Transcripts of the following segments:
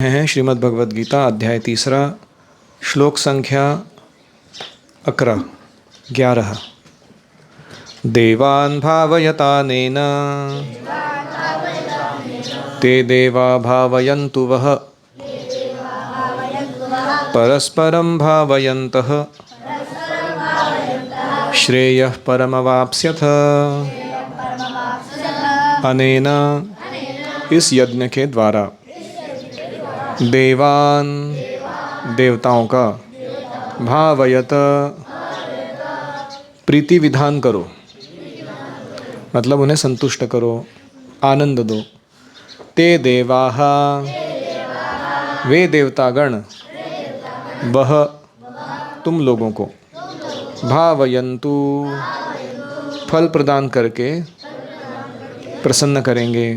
हैं श्रीमद् भगवद गीता अध्याय 3 श्लोक संख्या 11 देवान् भावयतानेन ते देवा भावयन्तु वः परस्परं भावयन्तः श्रेयः परमवाप्स्यथ। अनेन इस यज्ञ के द्वारा देवान देवताओं का भावयत प्रीति विधान करो, मतलब उन्हें संतुष्ट करो, आनंद दो। ते देवाः वे देवतागण, वह तुम लोगों को, भावयन्तु फल प्रदान करके प्रसन्न करेंगे।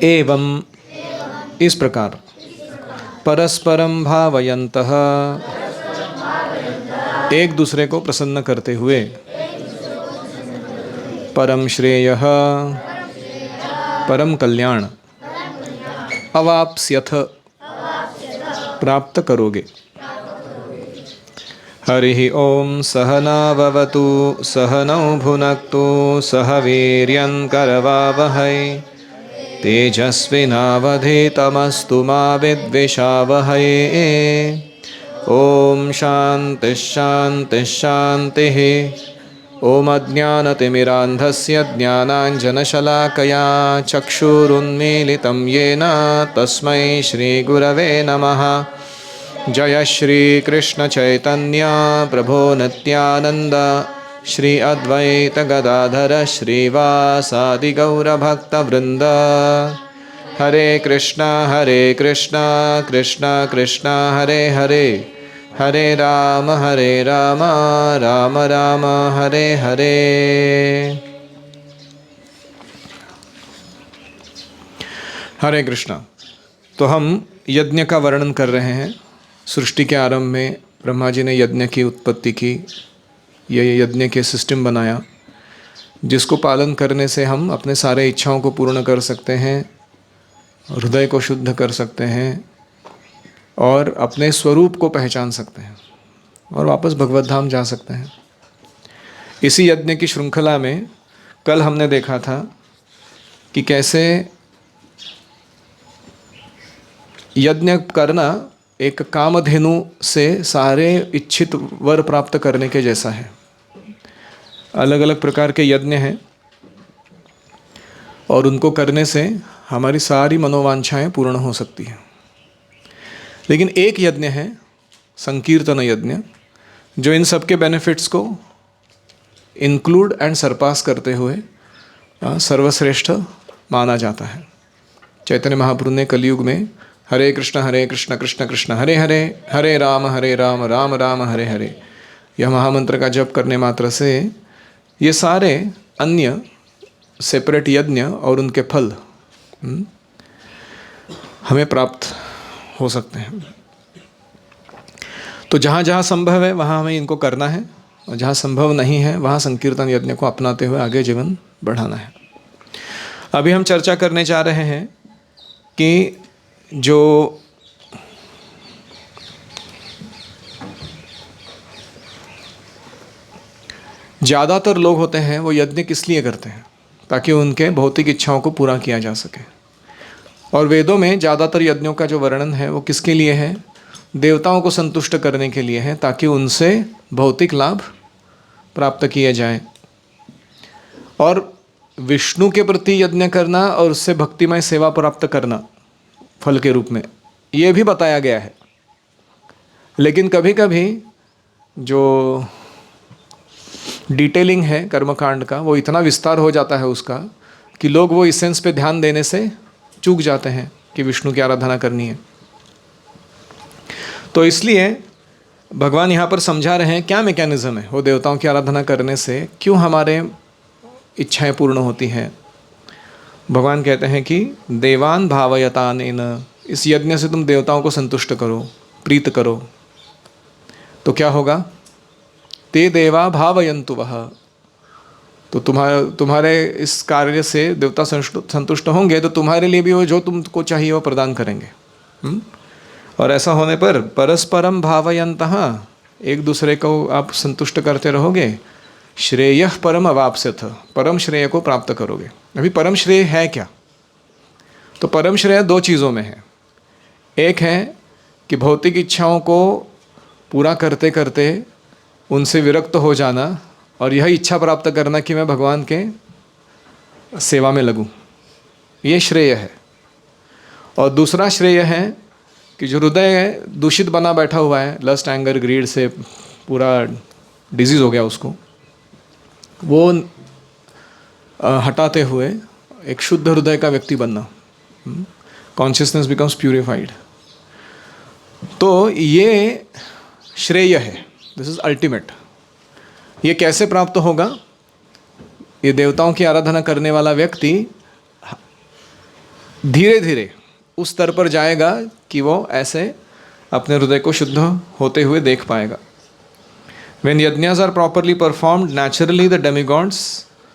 एवं इस प्रकार परस्परम भावयन्तः एक दूसरे को प्रसन्न करते हुए परम श्रेयः परम कल्याण अवाप्स्यथ प्राप्त करोगे। हरि ओम सहना भवतु सहनौ भुनक्तु सह वीर्यं करवावहै तेजस्विनावधीतमस्तु मा विद्विषावहै। ओम शांति शांति शांतिः। ओम अज्ञानतिमिरान्धस्य ज्ञानाञ्जनशलाकया चक्षुरुन्मीलितं येन तस्मै श्रीगुरवे नमः। जय श्री कृष्ण चैतन्य प्रभो नित्यानंद श्री अद्वैत गदाधर श्रीवासादि गौरभक्तवृंद। हरे कृष्णा कृष्णा कृष्णा हरे हरे, हरे राम राम राम हरे हरे। हरे कृष्णा। तो हम यज्ञ का वर्णन कर रहे हैं। सृष्टि के आरंभ में ब्रह्मा जी ने यज्ञ की उत्पत्ति की, ये यज्ञ के सिस्टम बनाया जिसको पालन करने से हम अपने सारे इच्छाओं को पूर्ण कर सकते हैं, हृदय को शुद्ध कर सकते हैं और अपने स्वरूप को पहचान सकते हैं और वापस भगवत धाम जा सकते हैं। इसी यज्ञ की श्रृंखला में कल हमने देखा था कि कैसे यज्ञ करना एक कामधेनु से सारे इच्छित वर प्राप्त करने के जैसा है। अलग अलग प्रकार के यज्ञ हैं और उनको करने से हमारी सारी मनोवांछाएं पूर्ण हो सकती हैं। लेकिन एक यज्ञ है संकीर्तन यज्ञ, जो इन सब के बेनिफिट्स को इंक्लूड एंड सरपास करते हुए सर्वश्रेष्ठ माना जाता है। चैतन्य महाप्रभु ने कलयुग में हरे कृष्ण कृष्ण कृष्ण हरे हरे, हरे राम राम राम हरे हरे, यह महामंत्र का जप करने मात्र से ये सारे अन्य सेपरेट यज्ञ और उनके फल हमें प्राप्त हो सकते हैं। तो जहाँ जहाँ संभव है वहाँ हमें इनको करना है और जहाँ संभव नहीं है वहाँ संकीर्तन यज्ञ को अपनाते हुए आगे जीवन बढ़ाना है। अभी हम चर्चा करने जा रहे हैं कि जो ज़्यादातर लोग होते हैं वो यज्ञ किस लिए करते हैं, ताकि उनके भौतिक इच्छाओं को पूरा किया जा सके। और वेदों में ज़्यादातर यज्ञों का जो वर्णन है वो किसके लिए है, देवताओं को संतुष्ट करने के लिए है, ताकि उनसे भौतिक लाभ प्राप्त किए जाए। और विष्णु के प्रति यज्ञ करना और उससे भक्तिमय सेवा प्राप्त करना फल के रूप में, ये भी बताया गया है। लेकिन कभी कभी जो डिटेलिंग है कर्मकांड का वो इतना विस्तार हो जाता है उसका कि लोग वो इसेंस पे ध्यान देने से चूक जाते हैं कि विष्णु की आराधना करनी है। तो इसलिए भगवान यहाँ पर समझा रहे हैं क्या मैकेनिज्म है वो देवताओं की आराधना करने से क्यों हमारे इच्छाएं पूर्ण होती हैं। भगवान कहते हैं कि देवान भावयतानेन, इस यज्ञ से तुम देवताओं को संतुष्ट करो, प्रीत करो, तो क्या होगा। ते देवा भावयन्तु वह, तो तुम्हारे इस कार्य से देवता संतुष्ट होंगे, तो तुम्हारे लिए भी वो जो तुमको चाहिए वो प्रदान करेंगे। और ऐसा होने पर परस्परम भावयन्तः, एक दूसरे को आप संतुष्ट करते रहोगे, श्रेयः परम अवाप्स्यथ, परम श्रेय को प्राप्त करोगे। अभी परम श्रेय है क्या? तो परम श्रेय दो चीज़ों में है। एक है कि भौतिक इच्छाओं को पूरा करते करते उनसे विरक्त हो जाना और यह इच्छा प्राप्त करना कि मैं भगवान के सेवा में लगूं, ये श्रेय है। और दूसरा श्रेय है कि जो हृदय दूषित बना बैठा हुआ है, लस्ट एंगर ग्रीड से पूरा डिजीज़ हो गया उसको, वो हटाते हुए एक शुद्ध हृदय का व्यक्ति बनना, कॉन्शियसनेस बिकम्स प्यूरिफाइड। तो ये श्रेय है, दिस इज अल्टीमेट। ये कैसे प्राप्त होगा? ये देवताओं की आराधना करने वाला व्यक्ति धीरे धीरे उस स्तर पर जाएगा कि वो ऐसे अपने हृदय को शुद्ध होते हुए देख पाएगा। When yajnas are properly performed, naturally the demigods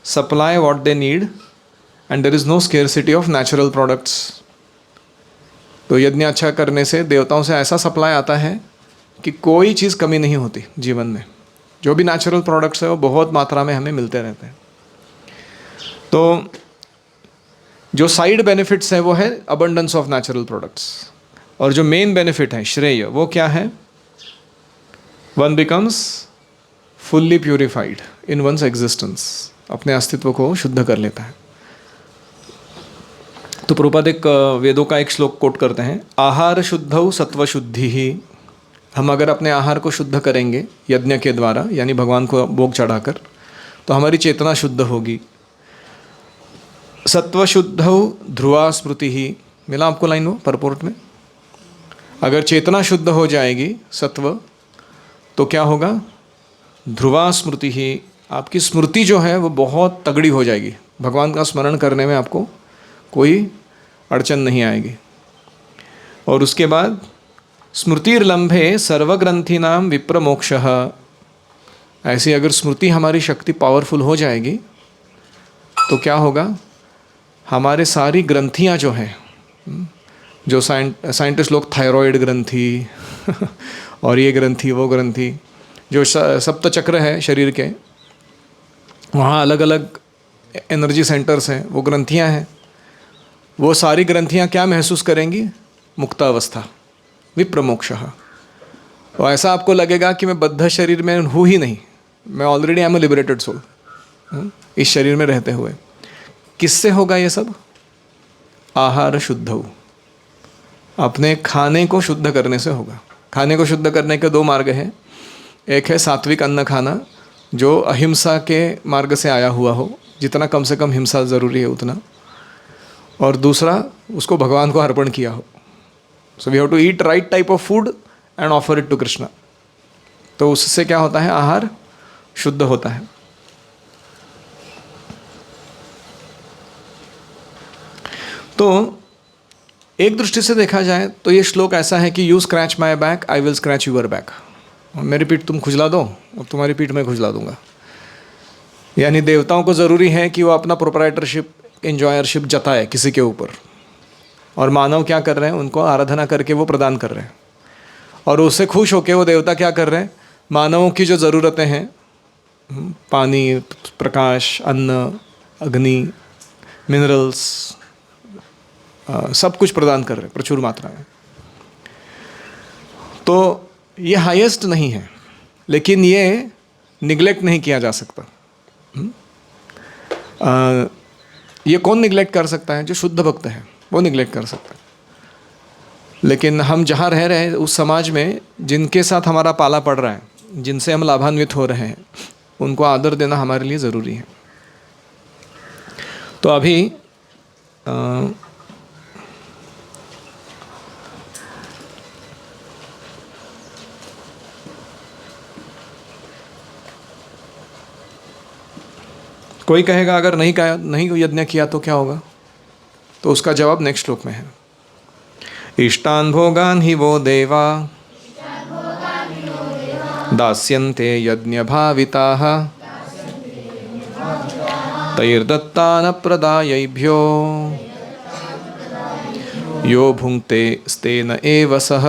supply what they need and there is no scarcity of natural products. तो यज्ञ अच्छा करने से देवताओं से ऐसा सप्लाई आता है कि कोई चीज़ कमी नहीं होती जीवन में। जो भी नेचुरल प्रोडक्ट्स है वो बहुत मात्रा में हमें मिलते रहते हैं। तो जो साइड बेनिफिट्स है वो है अबंडेंस ऑफ नेचुरल प्रोडक्ट्स, और जो मेन बेनिफिट है श्रेय, वो क्या है? वन बिकम्स फुल्ली प्यूरिफाइड इन वंस एग्जिस्टेंस, अपने अस्तित्व को शुद्ध कर लेता है। तो प्रभुपाद एक वेदों का एक श्लोक कोट करते हैं, आहार शुद्धौ सत्व शुद्धि ही। हम अगर अपने आहार को शुद्ध करेंगे यज्ञ के द्वारा, यानी भगवान को भोग चढ़ाकर, तो हमारी चेतना शुद्ध होगी। सत्व शुद्धौ ध्रुवा स्मृति ही, मिला आपको लाइन वो परपोर्ट में? अगर चेतना शुद्ध हो जाएगी सत्व, तो क्या होगा? ध्रुवा स्मृति ही, आपकी स्मृति जो है वो बहुत तगड़ी हो जाएगी, भगवान का स्मरण करने में आपको कोई अड़चन नहीं आएगी। और उसके बाद स्मृतिर्लंभे सर्वग्रंथीनाम विप्रमोक्षः, ऐसी अगर स्मृति हमारी शक्ति पावरफुल हो जाएगी तो क्या होगा? हमारे सारी ग्रंथियाँ जो हैं, जो साइंटिस्ट लोग थायराइड ग्रंथि और ये ग्रंथि वो ग्रंथि, जो सप्त चक्र है शरीर के, वहाँ अलग अलग एनर्जी सेंटर्स हैं, वो ग्रंथियाँ हैं। वो सारी ग्रंथियाँ क्या महसूस करेंगी? मुक्तावस्था, विप्रमोक्षः। और ऐसा आपको लगेगा कि मैं बद्ध शरीर में हूँ ही नहीं, मैं already I am a liberated soul, इस शरीर में रहते हुए। किससे होगा ये सब? आहार शुद्धौ, अपने खाने को शुद्ध करने से होगा। खाने को शुद्ध करने के दो मार्ग हैं। एक है सात्विक अन्न खाना, जो अहिंसा के मार्ग से आया हुआ हो, जितना कम से कम हिंसा ज़रूरी है उतना, और दूसरा उसको भगवान को अर्पण किया हो। So we have to eat right type of food and offer it to Krishna. तो उससे क्या होता है? आहार शुद्ध होता है। तो एक दृष्टि से देखा जाए तो ये श्लोक ऐसा है कि you scratch my back, I will scratch you're back. मेरी पीठ तुम खुजला दो, अब तुम्हारी पीठ मैं खुजला दूंगा। यानी देवताओं को ज़रूरी है कि वो अपना प्रोप्राइटरशिप, एंजॉयरशिप जताए किसी के ऊपर, और मानव क्या कर रहे हैं? उनको आराधना करके वो प्रदान कर रहे हैं, और उससे खुश होकर वो देवता क्या कर रहे हैं? मानवों की जो ज़रूरतें हैं, पानी, प्रकाश, अन्न, अग्नि, मिनरल्स, सब कुछ प्रदान कर रहे हैं प्रचुर मात्रा में। तो ये हाईएस्ट नहीं है, लेकिन ये निगलेक्ट नहीं किया जा सकता। ये कौन निगलेक्ट कर सकता है? जो शुद्ध भक्त है वो निगलेक्ट कर सकता है। लेकिन हम जहाँ रह रहे हैं उस समाज में जिनके साथ हमारा पाला पड़ रहा है, जिनसे हम लाभान्वित हो रहे हैं, उनको आदर देना हमारे लिए ज़रूरी है। तो अभी कोई कहेगा अगर नहीं यज्ञ किया तो क्या होगा? तो उसका जवाब नेक्स्ट श्लोक में है। इष्टान भोगान ही वो देवा दास्यन्ते यज्ञ भाविताः तैर्दत्तान प्रदायैभ्यो यो भुङ्क्ते स्तेन एव सः।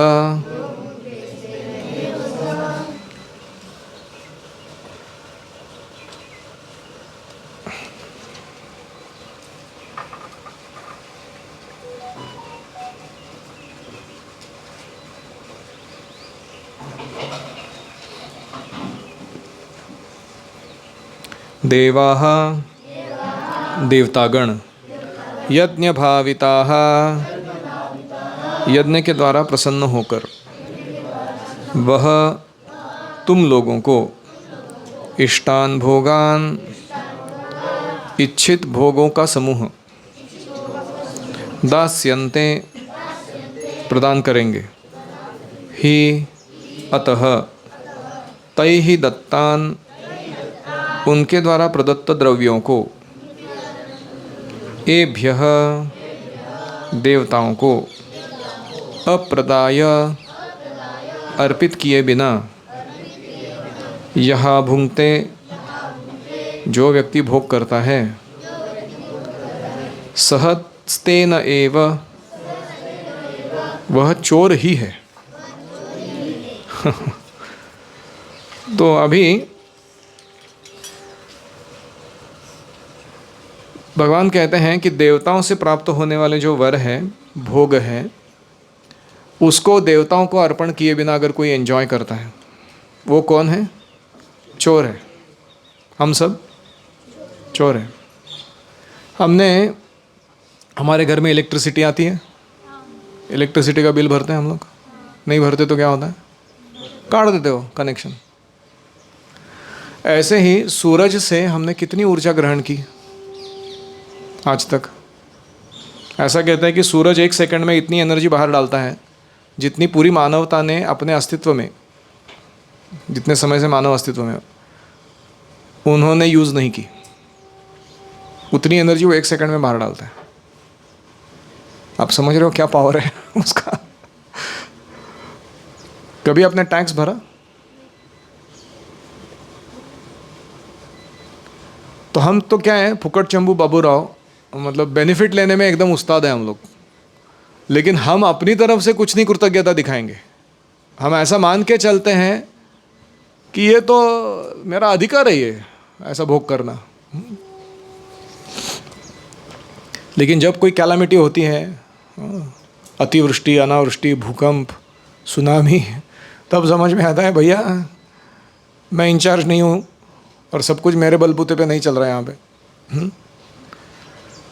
देवाः देवतागण यज्ञ भाविताः यज्ञ के द्वारा प्रसन्न होकर वह तुम लोगों को इष्टान भोगान इच्छित भोगों का समूह दास्यन्ते प्रदान करेंगे ही अतः तैहि दत्तान उनके द्वारा प्रदत्त द्रव्यों को एभ्यः देवताओं को अप्रदाय अर्पित किए बिना यहाँ भुंगते जो व्यक्ति भोग करता है सहस्तेन एव वह चोर ही है। तो अभी भगवान कहते हैं कि देवताओं से प्राप्त होने वाले जो वर है, भोग है, उसको देवताओं को अर्पण किए बिना अगर कोई एंजॉय करता है, वो कौन है? चोर है। हम सब चोर हैं। हमने हमारे घर में इलेक्ट्रिसिटी आती है, इलेक्ट्रिसिटी का बिल भरते हैं हम लोग, नहीं भरते तो क्या होता है? काट देते हो कनेक्शन। ऐसे ही सूरज से हमने कितनी ऊर्जा ग्रहण की आज तक? ऐसा कहते हैं कि सूरज एक सेकंड में इतनी एनर्जी बाहर डालता है जितनी पूरी मानवता ने अपने अस्तित्व में, जितने समय से मानव अस्तित्व में, उन्होंने यूज़ नहीं की, उतनी एनर्जी वो एक सेकंड में बाहर डालता है। आप समझ रहे हो क्या पावर है उसका? कभी आपने टैक्स भरा? तो हम तो क्या है, फुकट चंबू बाबूराव, मतलब बेनिफिट लेने में एकदम उस्ताद है हम लोग, लेकिन हम अपनी तरफ से कुछ नहीं कृतज्ञता दिखाएंगे। हम ऐसा मान के चलते हैं कि ये तो मेरा अधिकार है ये ऐसा भोग करना। लेकिन जब कोई कैलामिटी होती है, अतिवृष्टि, अनावृष्टि, भूकंप, सुनामी, तब समझ में आता है भैया मैं इंचार्ज नहीं हूँ और सब कुछ मेरे बलबूते पे नहीं चल रहा है यहाँ पे।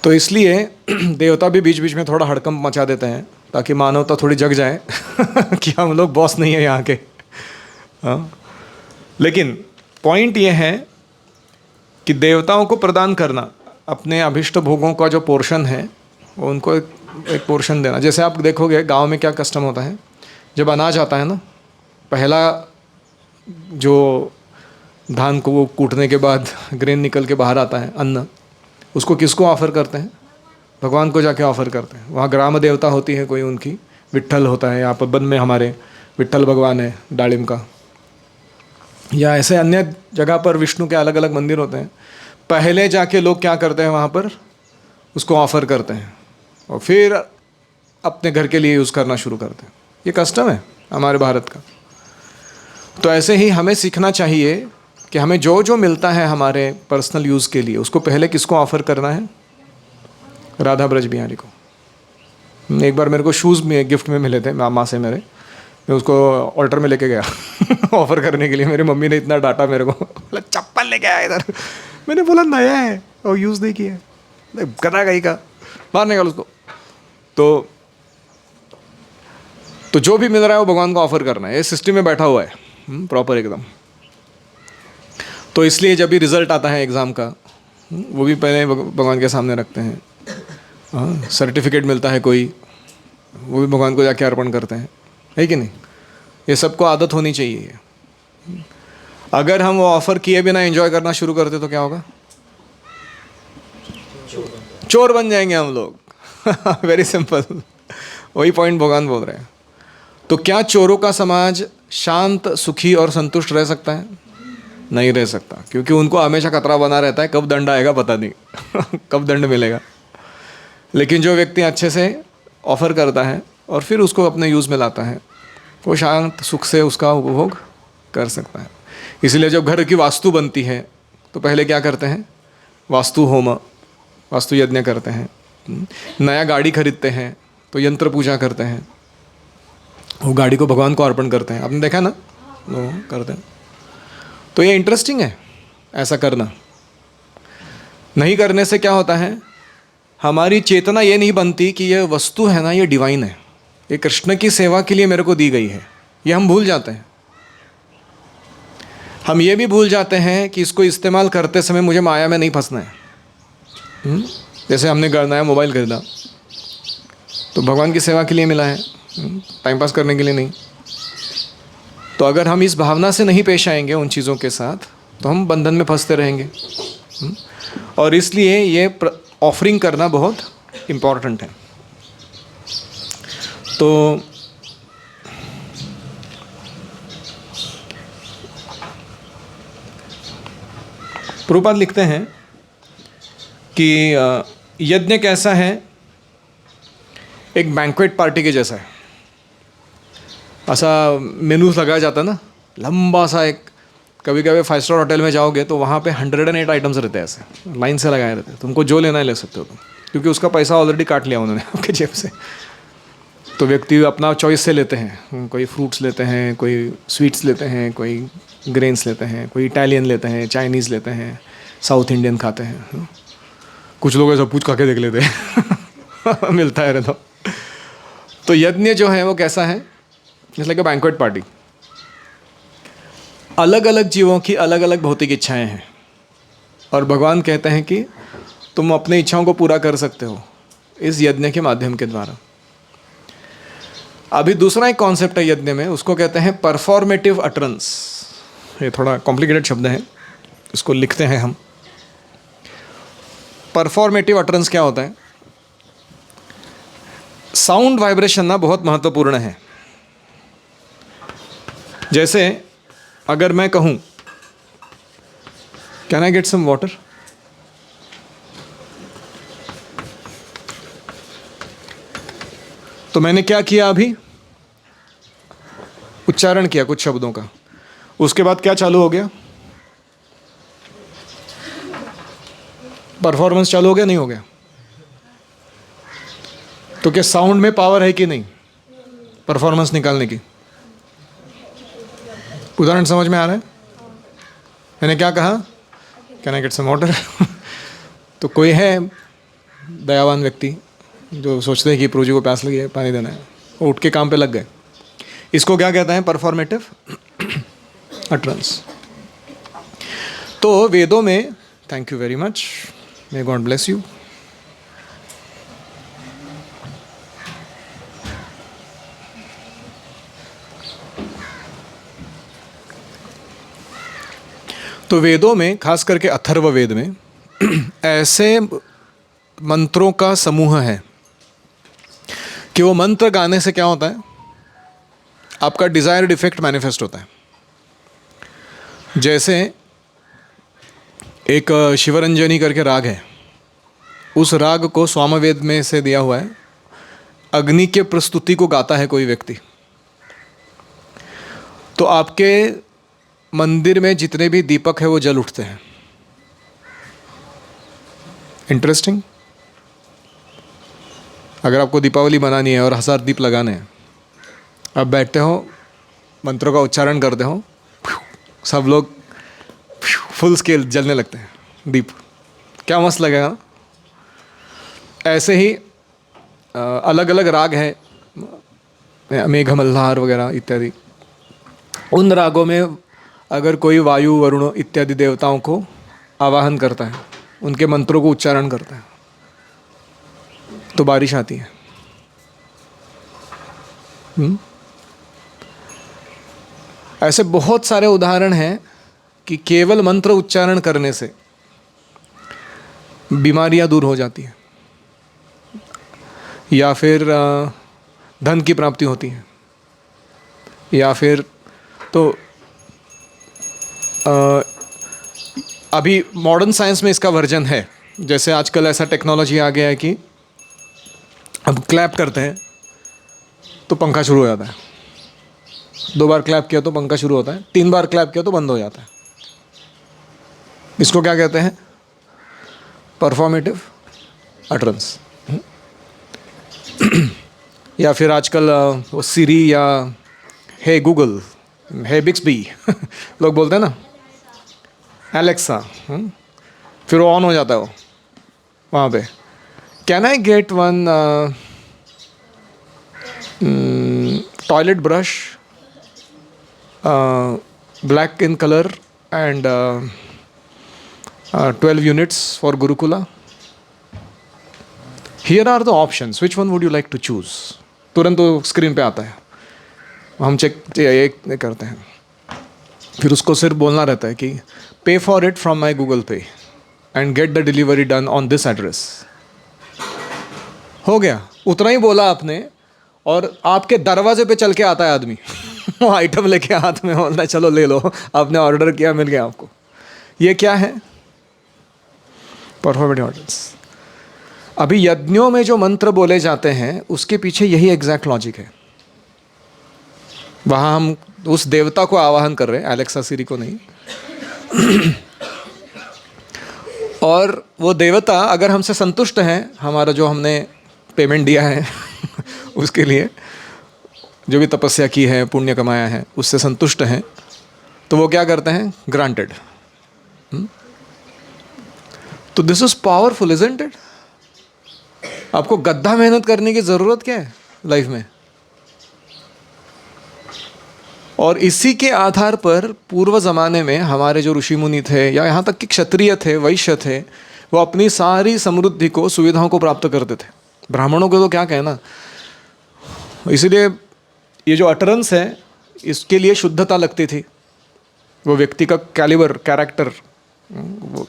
तो इसलिए देवता भी बीच बीच में थोड़ा हड़कंप मचा देते हैं ताकि मानवता थोड़ी जग जाए कि हम लोग बॉस नहीं है यहाँ के। हाँ, लेकिन पॉइंट ये है कि देवताओं को प्रदान करना, अपने अभिष्ट भोगों का जो पोर्शन है वो उनको एक पोर्शन देना। जैसे आप देखोगे गांव में क्या कस्टम होता है, जब अनाज आता है ना, पहला जो धान को कूटने के बाद ग्रेन निकल के बाहर आता है, अन्न, उसको किसको ऑफ़र करते हैं? भगवान को जाके ऑफ़र करते हैं। वहाँ ग्राम देवता होती है कोई उनकी, विट्ठल होता है, यहाँ पर बन में हमारे विट्ठल भगवान है डालिम का, या ऐसे अन्य जगह पर विष्णु के अलग अलग मंदिर होते हैं। पहले जाके लोग क्या करते हैं, वहाँ पर उसको ऑफ़र करते हैं और फिर अपने घर के लिए यूज़ करना शुरू करते हैं। ये कस्टम है हमारे भारत का। तो ऐसे ही हमें सीखना चाहिए कि हमें जो जो मिलता है हमारे पर्सनल यूज़ के लिए, उसको पहले किसको ऑफ़र करना है? राधा ब्रज बिहारी को। एक बार मेरे को शूज़ में गिफ्ट में मिले थे मामा से मेरे, मैं उसको ऑल्टर में लेके गया ऑफ़र करने के लिए। मेरी मम्मी ने इतना डांटा मेरे को, बोला चप्पल लेके आया इधर। मैंने बोला नया है और यूज़ नहीं किया है, गधा कहीं का, बाहर निकाल उसको। तो जो भी मिल रहा है वो भगवान को ऑफ़र करना है। ये सिस्टम में बैठा हुआ है प्रॉपर एकदम। तो इसलिए जब भी रिज़ल्ट आता है एग्ज़ाम का, वो भी पहले भगवान के सामने रखते हैं। हाँ, सर्टिफिकेट मिलता है कोई, वो भी भगवान को जाके अर्पण करते हैं, है कि नहीं? ये सबको आदत होनी चाहिए। अगर हम वो ऑफ़र किए बिना एंजॉय करना शुरू करते तो क्या होगा? चोर बन जाएंगे हम लोग। Very simple. वही पॉइंट भगवान बोल रहे हैं। तो क्या चोरों का समाज शांत, सुखी और संतुष्ट रह सकता है? नहीं रह सकता, क्योंकि उनको हमेशा खतरा बना रहता है कब दंड आएगा पता नहीं कब दंड मिलेगा। लेकिन जो व्यक्ति अच्छे से ऑफर करता है और फिर उसको अपने यूज़ में लाता है, वो शांत सुख से उसका उपभोग कर सकता है। इसलिए जब घर की वास्तु बनती है तो पहले क्या करते हैं, वास्तु होम, वास्तु यज्ञ करते हैं। नया गाड़ी खरीदते हैं तो यंत्र पूजा करते हैं, वो गाड़ी को भगवान को अर्पण करते हैं। आपने देखा ना, वो करते हैं। तो ये इंटरेस्टिंग है ऐसा करना। नहीं करने से क्या होता है, हमारी चेतना ये नहीं बनती कि ये वस्तु है ना, ये डिवाइन है, ये कृष्ण की सेवा के लिए मेरे को दी गई है, ये हम भूल जाते हैं। हम ये भी भूल जाते हैं कि इसको इस्तेमाल करते समय मुझे माया में नहीं फंसना है। जैसे हमने नया मोबाइल खरीदा तो भगवान की सेवा के लिए मिला है, टाइम पास करने के लिए नहीं। तो अगर हम इस भावना से नहीं पेश आएंगे उन चीज़ों के साथ तो हम बंधन में फंसते रहेंगे। और इसलिए ये ऑफरिंग करना बहुत इम्पॉर्टेंट है। तो प्रभुपाद लिखते हैं कि यज्ञ कैसा है, एक बैंक्वेट पार्टी के जैसा है। ऐसा मेनू लगाया जाता है ना, लंबा सा एक। कभी कभी 5 स्टार होटल में जाओगे तो वहाँ पे 108 आइटम्स रहते हैं, ऐसे लाइन से लगाए रहते हैं। तुमको जो लेना है ले सकते हो तुम, क्योंकि उसका पैसा ऑलरेडी काट लिया उन्होंने आपके जेब से। तो व्यक्ति अपना चॉइस से लेते हैं, कोई फ्रूट्स लेते हैं, कोई स्वीट्स लेते हैं, कोई ग्रेन्स लेते हैं, कोई इटालियन लेते हैं, चाइनीज़ लेते हैं, साउथ इंडियन खाते हैं। कुछ लोग ऐसा पूछ खा के देख लेते हैं मिलता है रहता। तो यज्ञ जो है वो कैसा है, it's like a banquet party. अलग अलग जीवों की अलग अलग भौतिक इच्छाएं हैं, और भगवान कहते हैं कि तुम अपनी इच्छाओं को पूरा कर सकते हो इस यज्ञ के माध्यम के द्वारा। अभी दूसरा एक कॉन्सेप्ट है यज्ञ में, उसको कहते हैं परफॉर्मेटिव अटरेंस। ये थोड़ा कॉम्प्लिकेटेड शब्द है, इसको लिखते हैं हम। परफॉर्मेटिव अटरेंस क्या होता है? साउंड वाइब्रेशन ना बहुत महत्वपूर्ण है। जैसे अगर मैं कहूँ can I get some water, तो मैंने क्या किया, अभी उच्चारण किया कुछ शब्दों का, उसके बाद क्या चालू हो गया, परफॉर्मेंस चालू हो गया, नहीं हो गया? तो क्या साउंड में पावर है कि नहीं परफॉर्मेंस निकालने की? उदाहरण समझ में आ रहा है? मैंने क्या कहा, can I get some water तो कोई है दयावान व्यक्ति जो सोचते हैं कि प्रभु जी को प्यास लगी है, पानी देना है, वो उठ के काम पे लग गए। इसको क्या कहते हैं? Performative utterance. तो वेदों में, thank you very much, may God bless you. तो वेदों में, खास करके अथर्व वेद में ऐसे मंत्रों का समूह है कि वो मंत्र गाने से क्या होता है, आपका डिजायर्ड इफेक्ट मैनिफेस्ट होता है। जैसे एक शिवरंजनी करके राग है, उस राग को सामवेद में से दिया हुआ है। अग्नि के प्रस्तुति को गाता है कोई व्यक्ति, तो आपके मंदिर में जितने भी दीपक है वो जल उठते हैं। इंटरेस्टिंग। अगर आपको दीपावली मनानी है और 1000 दीप लगाने हैं, आप बैठते हो, मंत्रों का उच्चारण करते हो, सब लोग फुल स्केल जलने लगते हैं दीप। क्या मस्त लगेगा। ऐसे ही अलग अलग राग है, मेघमल्हार वगैरह इत्यादि। उन रागों में अगर कोई वायु, वरुण इत्यादि देवताओं को आवाहन करता है, उनके मंत्रों को उच्चारण करता है, तो बारिश आती है। ऐसे बहुत सारे उदाहरण हैं कि केवल मंत्र उच्चारण करने से बीमारियां दूर हो जाती हैं, या फिर धन की प्राप्ति होती है, या फिर तो अभी मॉडर्न साइंस में इसका वर्जन है। जैसे आजकल ऐसा टेक्नोलॉजी आ गया है कि अब क्लैप करते हैं तो पंखा शुरू हो जाता है, 2 बार क्लैप किया तो पंखा शुरू होता है, 3 बार क्लैप किया तो बंद हो जाता है। इसको क्या कहते हैं? Performative utterance. या फिर आजकल वो सीरी या हे गूगल, हे बिक्सबी लोग बोलते हैं ना, एलेक्सा, फिर वो ऑन हो जाता है वो वहाँ पे। Can I get one toilet brush, black in colour and 12 units for Gurukula? Here are the options. Which one would you like to choose? तुरंत वो स्क्रीन पे आता है, हम चेक एक करते हैं, फिर उसको सिर्फ बोलना रहता है कि pay for it from my Google Pay and get the delivery done on this address. हो गया, उतना ही बोला आपने, और आपके दरवाजे पे चल के आता है आदमी वो आइटम लेके हाथ में, बोलता है चलो ले लो, आपने ऑर्डर किया, मिल गया आपको। ये क्या है? Performative utterance. अभी यज्ञों में जो मंत्र बोले जाते हैं उसके पीछे यही एग्जैक्ट लॉजिक है। वहाँ हम उस देवता को आवाहन कर रहे हैं, एलेक्सा सीरी को नहीं और वो देवता अगर हमसे संतुष्ट हैं, हमारा जो हमने पेमेंट दिया है उसके लिए, जो भी तपस्या की है, पुण्य कमाया है, उससे संतुष्ट हैं, तो वो क्या करते हैं? ग्रांटेड। तो this is powerful, isn't it? आपको गद्दा मेहनत करने की ज़रूरत क्या है लाइफ में? और इसी के आधार पर पूर्व ज़माने में हमारे जो ऋषि मुनि थे, या यहाँ तक कि क्षत्रिय थे, वैश्य थे, वो अपनी सारी समृद्धि को, सुविधाओं को प्राप्त करते थे। ब्राह्मणों को तो क्या कहना। इसीलिए ये जो अटरेंस है, इसके लिए शुद्धता लगती थी। वो व्यक्ति का कैलिबर, कैरेक्टर,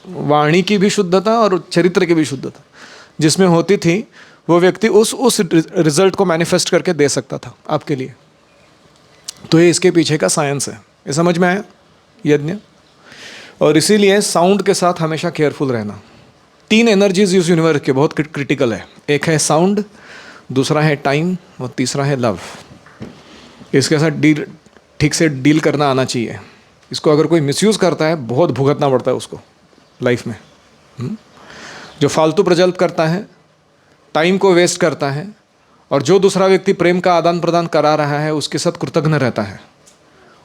वाणी की भी शुद्धता और चरित्र की भी शुद्धता जिसमें होती थी, वो व्यक्ति उस रिजल्ट को मैनिफेस्ट करके दे सकता था आपके लिए। तो ये इसके पीछे का साइंस है। ये समझ में आया? यज्ञ। और इसीलिए साउंड के साथ हमेशा केयरफुल रहना। 3 एनर्जीज इस यूनिवर्स के बहुत क्रिटिकल है। एक है साउंड, दूसरा है टाइम, और तीसरा है लव। इसके साथ ठीक से डील करना आना चाहिए। इसको अगर कोई मिसयूज़ करता है, बहुत भुगतना पड़ता है उसको लाइफ में। जो फालतू प्रजल्प करता है, टाइम को वेस्ट करता है, और जो दूसरा व्यक्ति प्रेम का आदान प्रदान करा रहा है उसके साथ कृतज्ञ रहता है,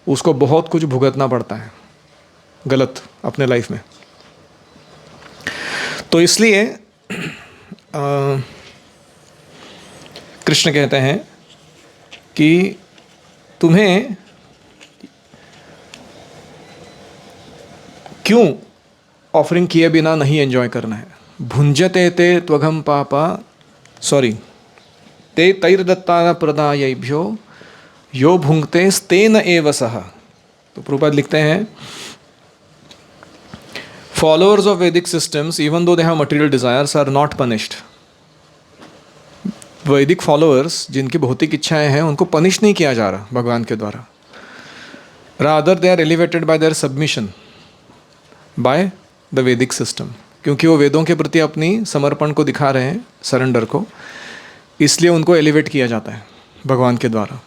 उसको बहुत कुछ भुगतना पड़ता है गलत अपने लाइफ में। तो इसलिए कृष्ण कहते हैं कि तुम्हें क्यों ऑफरिंग किए बिना नहीं एंजॉय करना है? भुंजते ते त्वघम पापा, सॉरी, ते तैर्दत्ता प्रदायभ्यो यो भुंगते तेन एव सह। तो प्रभुपाद लिखते हैं, followers of Vedic systems even though they have material desires are not punished. वैदिक फॉलोअर्स जिनकी भौतिक इच्छाएं हैं उनको पनिश नहीं किया जा रहा भगवान के द्वारा। Rather they are elevated by their submission by the Vedic system, क्योंकि वो वेदों के प्रति अपनी समर्पण को दिखा रहे हैं, सरेंडर को, इसलिए उनको एलिवेट किया जाता है भगवान के द्वारा।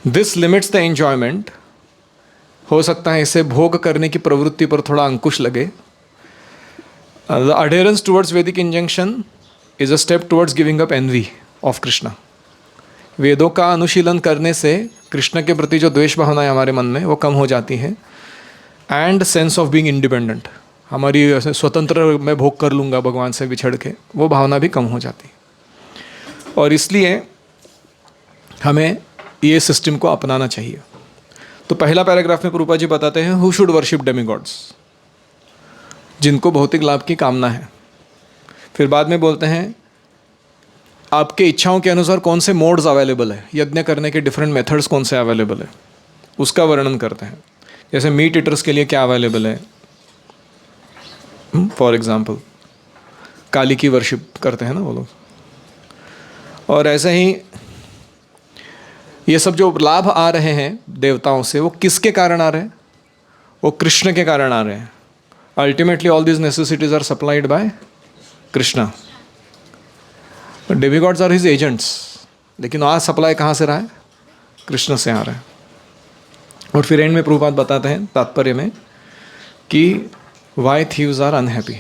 This limits the enjoyment. हो सकता है इसे भोग करने की प्रवृत्ति पर थोड़ा अंकुश लगे। The adherence towards Vedic injunction is a step towards giving up envy of Krishna. वेदों का अनुशीलन करने से कृष्ण के प्रति जो द्वेष भावनाएं हमारे मन में वो कम हो जाती हैं, and sense of being independent, हमारी ऐसे स्वतंत्र मैं भोग कर लूँगा भगवान से बिछड़ के, वो भावना भी कम हो जाती है। और इसलिए हमें ये सिस्टम को अपनाना चाहिए। तो पहला पैराग्राफ में प्रभुपाद जी बताते हैं हु शुड वर्शिप डेमीगॉड्स, जिनको भौतिक लाभ की कामना है। फिर बाद में बोलते हैं आपके इच्छाओं के अनुसार कौन से मोड्स अवेलेबल है, यज्ञ करने के डिफरेंट मेथड्स कौन से अवेलेबल है, उसका वर्णन करते हैं। जैसे मीट ईटर्स के लिए क्या अवेलेबल है, फॉर एग्जाम्पल काली की वर्शिप करते हैं ना वो लोग। और ऐसे ही ये सब जो लाभ आ रहे हैं देवताओं से, वो किसके कारण आ रहे हैं? वो कृष्ण के कारण आ रहे हैं। Ultimately all these necessities are supplied by Krishna. Demigods are his agents, लेकिन आज सप्लाई कहाँ से रहा है? कृष्ण से आ रहा है. और फिर एंड में प्रभुपाद बताते हैं तात्पर्य में कि वाई थीव्स आर अनहैप्पी,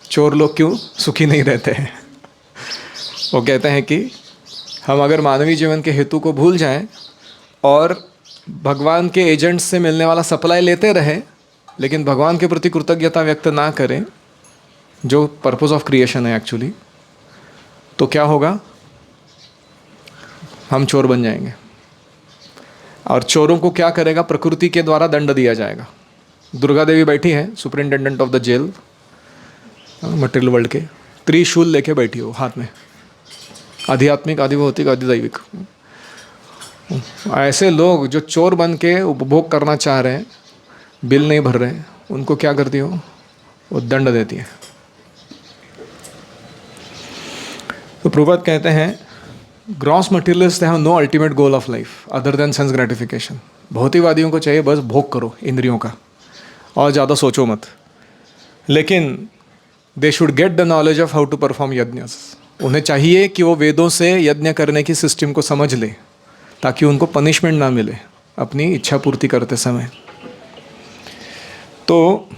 चोर लोग क्यों सुखी नहीं रहते हैं. वो कहते हैं कि हम अगर मानवीय जीवन के हेतु को भूल जाएं और भगवान के एजेंट्स से मिलने वाला सप्लाई लेते रहें, लेकिन भगवान के प्रति कृतज्ञता व्यक्त ना करें, जो पर्पस ऑफ क्रिएशन है एक्चुअली, तो क्या होगा? हम चोर बन जाएंगे. और चोरों को क्या करेगा? प्रकृति के द्वारा दंड दिया जाएगा. दुर्गा देवी बैठी है, superintendent of the jail, material world के, त्रिशूल लेके बैठी हो हाथ में, आध्यात्मिक, आधिभौतिक, अधिदैविक. ऐसे लोग जो चोर बन के उपभोग करना चाह रहे हैं, बिल नहीं भर रहे हैं, उनको क्या करती हो? वो दंड देती है. तो प्रभुपाद कहते हैं gross materialists have no ultimate goal of life other than sense gratification. भौतिकवादियों को चाहिए बस भोग करो इंद्रियों का, और ज़्यादा सोचो मत. लेकिन they should get the knowledge of how to perform yajnas. उन्हें चाहिए कि वो वेदों से यज्ञ करने की सिस्टम को समझ ले, ताकि उनको पनिशमेंट ना मिले अपनी इच्छा पूर्ति करते समय. तो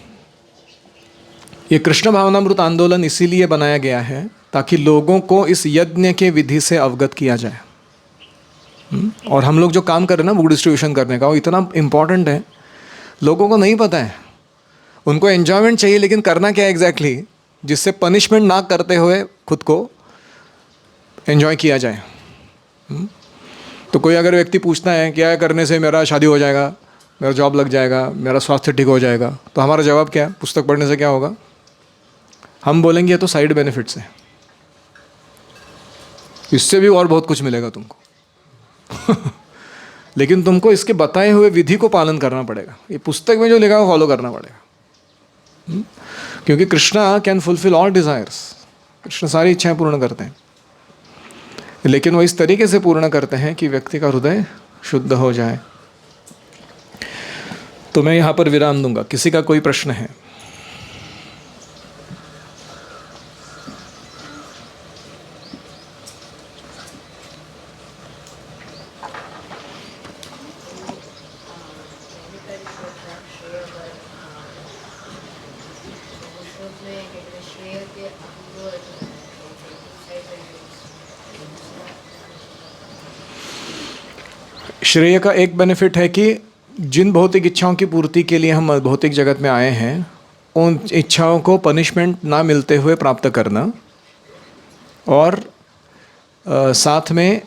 ये कृष्ण भावनामृत आंदोलन इसीलिए बनाया गया है ताकि लोगों को इस यज्ञ के विधि से अवगत किया जाए. और हम लोग जो काम कर रहे हैं ना बुक डिस्ट्रीब्यूशन करने का, वो इतना इम्पॉर्टेंट है, लोगों को नहीं पता है. उनको एन्जॉयमेंट चाहिए, लेकिन करना क्या है एग्जैक्टली, जिससे पनिशमेंट ना करते हुए खुद को एन्जॉय किया जाए. तो कोई अगर व्यक्ति पूछता है क्या करने से मेरा शादी हो जाएगा, मेरा जॉब लग जाएगा, मेरा स्वास्थ्य ठीक हो जाएगा, तो हमारा जवाब क्या है? पुस्तक पढ़ने से क्या होगा? हम बोलेंगे ये तो साइड बेनिफिट्स है, इससे भी और बहुत कुछ मिलेगा तुमको. लेकिन तुमको इसके बताए हुए विधि को पालन करना पड़ेगा. ये पुस्तक में जो लिखा है वो फॉलो करना पड़ेगा. क्योंकि Krishna can fulfil all desires. Krishna सारी इच्छाएं पूर्ण करते हैं, लेकिन वो इस तरीके से पूर्ण करते हैं कि व्यक्ति का हृदय शुद्ध हो जाए. तो मैं यहाँ पर विराम दूंगा. किसी का कोई प्रश्न है? श्रेय का एक बेनिफिट है कि जिन भौतिक इच्छाओं की पूर्ति के लिए हम भौतिक जगत में आए हैं, उन इच्छाओं को पनिशमेंट ना मिलते हुए प्राप्त करना, और साथ में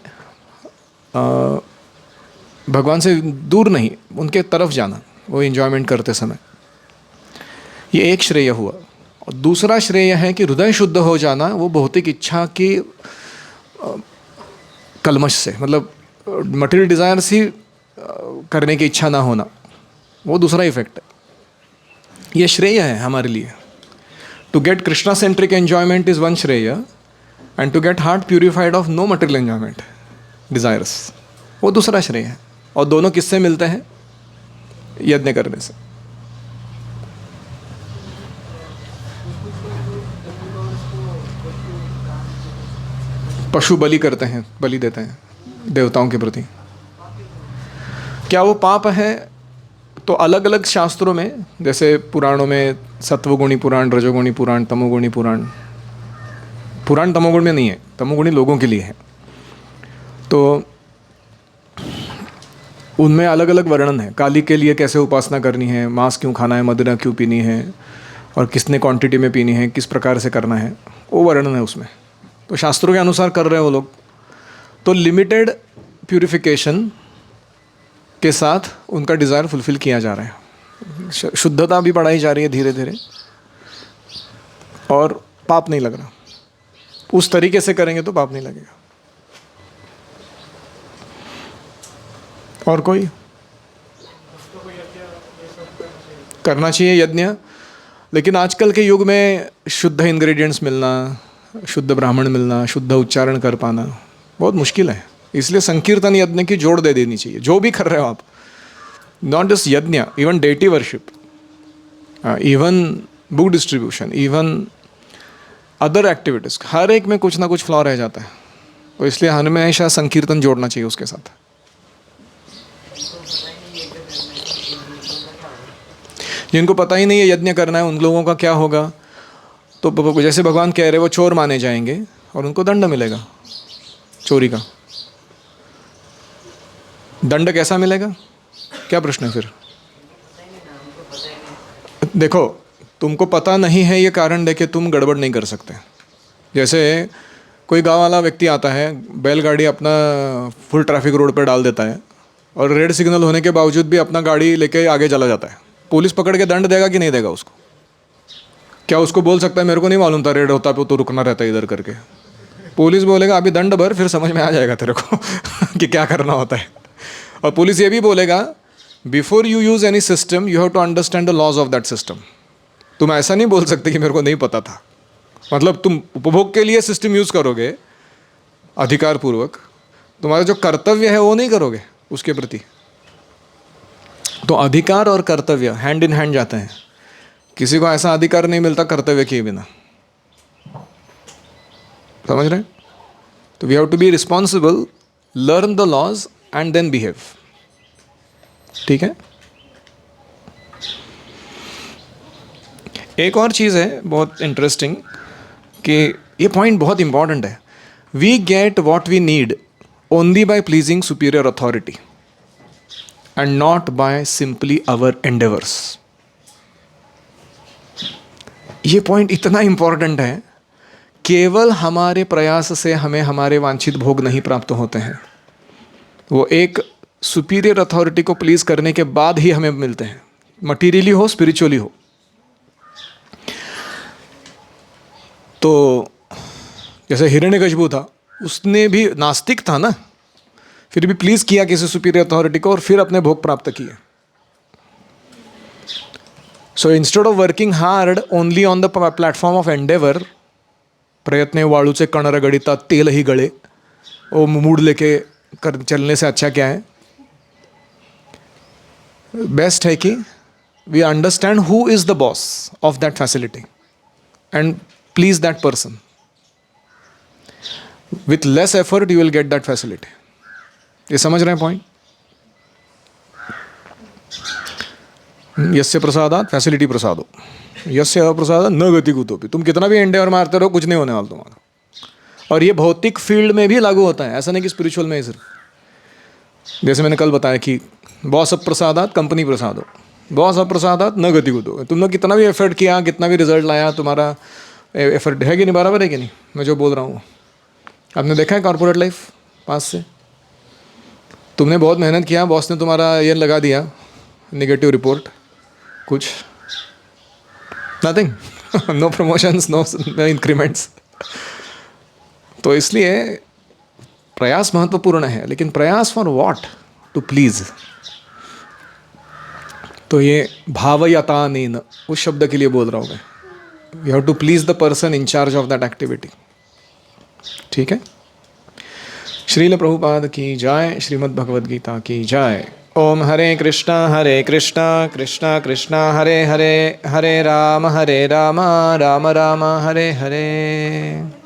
भगवान से दूर नहीं, उनके तरफ जाना, वो एंजॉयमेंट करते समय. ये एक श्रेय हुआ. और दूसरा श्रेय है कि हृदय शुद्ध हो जाना, वो भौतिक इच्छा की कलमश से, मतलब मटेरियल डिज़ायर्स ही करने की इच्छा ना होना, वो दूसरा इफेक्ट है. ये श्रेय है हमारे लिए. To get Krishna centric enjoyment is one shreya, and to get heart purified of no material enjoyment desires, वो दूसरा श्रेय है. और दोनों किससे मिलते हैं? यज्ञ करने से. पशु बलि करते हैं, बलि देते हैं देवताओं के प्रति. क्या वो पाप है? तो अलग अलग शास्त्रों में, जैसे पुराणों में सत्वगुणी पुराण, रजोगुणी पुराण, तमोगुणी पुराण. पुराण तमोगुण में नहीं है, तमोगुणी लोगों के लिए है. तो उनमें अलग अलग वर्णन है. काली के लिए कैसे उपासना करनी है, मांस क्यों खाना है, मदिरा क्यों पीनी है, और किसने क्वांटिटी में पीनी है, किस प्रकार से करना है, वो वर्णन है उसमें. तो शास्त्रों के अनुसार कर रहे हैं वो लोग. तो लिमिटेड प्यूरिफिकेशन के साथ उनका डिज़ायर फुलफिल किया जा रहा है. शुद्धता भी बढ़ाई जा रही है धीरे धीरे, और पाप नहीं लग रहा. उस तरीके से करेंगे तो पाप नहीं लगेगा. और कोई करना चाहिए यज्ञ, लेकिन आजकल के युग में शुद्ध इंग्रेडिएंट्स मिलना, शुद्ध ब्राह्मण मिलना, शुद्ध उच्चारण कर पाना बहुत मुश्किल है. इसलिए संकीर्तन यज्ञ की जोड़ दे देनी चाहिए. जो भी कर रहे हो आप, not just yajna, even deity worship, even book distribution, even other activities, हर एक में कुछ ना कुछ फ्लॉ रह जाता है। तो इसलिए हमेशा संकीर्तन जोड़ना चाहिए उसके साथ। जिनको पता ही नहीं है यज्ञ करना है, उन लोगों का क्या होगा? तो जैसे भगवान कह रहे वो चोर माने जाएंगे और उनको दंड मिलेगा चोरी का। दंड कैसा मिलेगा? क्या प्रश्न है फिर? देखो, तुमको पता नहीं है ये कारण देके तुम गड़बड़ नहीं कर सकते। जैसे कोई गांव वाला व्यक्ति आता है, बैलगाड़ी अपना फुल ट्रैफिक रोड पर डाल देता है और रेड सिग्नल होने के बावजूद भी अपना गाड़ी लेके आगे चला जाता है। पुलिस पकड़ के दंड देगा कि नहीं देगा उसको? क्या उसको बोल सकता है मेरे को नहीं मालूम था रेड होता तो रुकना रहता है इधर करके? पुलिस बोलेगा अभी दंड भर, फिर समझ में आ जाएगा तेरे को कि क्या करना होता है। और पुलिस ये भी बोलेगा before you use any system you have to understand the laws of that system. तुम ऐसा नहीं बोल सकते कि मेरे को नहीं पता था। मतलब तुम उपभोग के लिए सिस्टम यूज़ करोगे अधिकार पूर्वक, तुम्हारा जो कर्तव्य है वो नहीं करोगे उसके प्रति। तो अधिकार और कर्तव्य हैंड इन हैंड जाते हैं। किसी को ऐसा अधिकार नहीं मिलता कर्तव्य किए बिना। समझ रहे हैं? तो we have to be responsible, learn the laws and then behave. ठीक है। एक और चीज़ है बहुत इंटरेस्टिंग कि ये पॉइंट बहुत इंपॉर्टेंट है। We get what we need only by pleasing superior authority and not by simply our endeavours. ये पॉइंट इतना इंपॉर्टेंट है। केवल हमारे प्रयास से हमें हमारे वांछित भोग नहीं प्राप्त होते हैं, वो एक सुपीरियर अथॉरिटी को प्लीज करने के बाद ही हमें मिलते हैं, मटीरियली हो स्पिरिचुअली हो। तो जैसे हिरण्यकशिपु था, उसने भी नास्तिक था ना, फिर भी प्लीज किया किसी सुपीरियर अथॉरिटी को और फिर अपने भोग प्राप्त किए। So instead of working hard only on the platform of Endeavour, प्रयत्न वाळूचे कण रगडिता तेल ही गळे, वो मूड लेके कर चलने से अच्छा क्या है? बेस्ट है कि we understand who is the boss of that facility and please that person. With less effort you will get that facility. ये समझ रहे हैं पॉइंट? यस्य प्रसादात फैसिलिटी प्रसादो, यस्य अप्रसादात न गति कुतोपि। तुम कितना भी एंडेवर मारते रहो, कुछ नहीं होने वाला तुम्हारा। और ये भौतिक फील्ड में भी लागू होता है, ऐसा नहीं कि स्पिरिचुअल में ही सिर्फ। जैसे मैंने कल बताया कि बॉस अप्रसादात कंपनी प्रसादो, बॉस अप्रसादात न गति कुतो। तुमने कितना भी एफर्ट किया, कितना भी रिजल्ट लाया, तुम्हारा एफर्ट है कि नहीं, बराबर है कि नहीं मैं जो बोल रहा हूँ? आपने देखा है कॉर्पोरेट लाइफ पास से? तुमने बहुत मेहनत किया, बॉस ने तुम्हारा ये लगा दिया नेगेटिव रिपोर्ट, कुछ nothing, no promotions, no increments. तो इसलिए प्रयास महत्वपूर्ण है, लेकिन प्रयास फॉर व्हाट? To please. तो ये भावयतानेन उस शब्द के लिए बोल रहा हूँ मैं। You have to please the person in charge of that activity. ठीक है। श्रील प्रभुपाद की जय, श्रीमद् भगवद गीता की जय। ओम हरे कृष्णा कृष्णा कृष्णा हरे हरे, हरे राम राम राम हरे हरे।